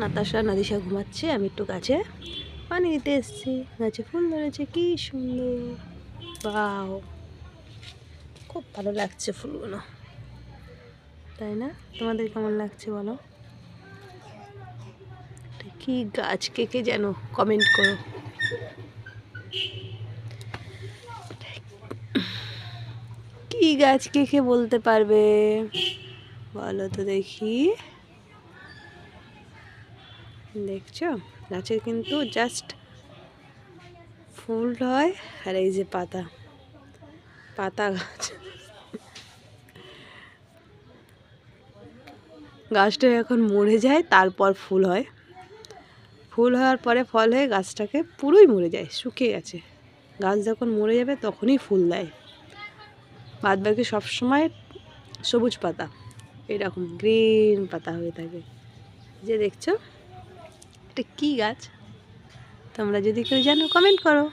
নাতাশা নাদিশা ঘুমাচ্ছে, আমি একটু গাছে পানি দিতে এসেছি। গাছে ফুল ধরেছে, কি সুন্দর, বাও, খুব ভালো লাগছে ফুলগুলো, তাই না? তোমাদের কেমন লাগছে বলো? কি গাছ, কে কে যেন কমেন্ট করো। কি গাছ কে কে বলতে পারবে বলো তো দেখি। দেখছো, গাছের কিন্তু জাস্ট ফুল হয়, আর এই যে পাতা, পাতা গাছ। গাছটা এখন মরে যায়, তারপর ফুল হয়, ফুল হওয়ার পরে ফল হয়ে গাছটাকে পুরোই মরে যায়, শুকিয়ে গেছে। গাছ যখন মরে যাবে তখনই ফুল দেয়, বাদ বাকি সবসময় সবুজ পাতা, এরকম গ্রিন পাতা হয়ে থাকে। যে দেখছো, এটা কি গাছ? তোমরা যদি কেউ জানো কমেন্ট করো।